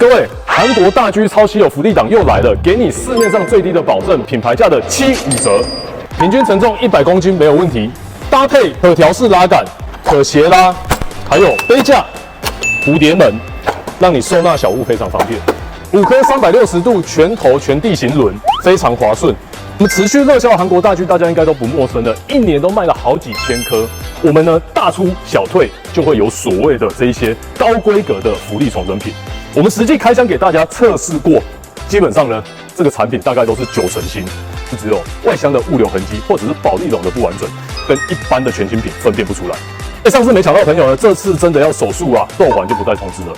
各位，韩国大居超稀有福利档又来了，给你市面上最低的保证，品牌价的75折，平均承重100公斤没有问题，搭配可调式拉杆、可斜拉，还有杯架、蝴蝶门，让你收纳小物非常方便。5颗360度全头全地形轮，非常滑顺。我们持续热销韩国大居，大家应该都不陌生了，一年都卖了好几千颗。我们呢大出小退，就会有所谓的这一些高规格的福利重整品。我们实际开箱给大家测试过，基本上呢这个产品大概都是9成新，只有外箱的物流痕迹或者是保丽龙的不完整，跟一般的全新品分辨不出来。上次没抢到的朋友呢，这次真的要手速啊，购完就不再通知了。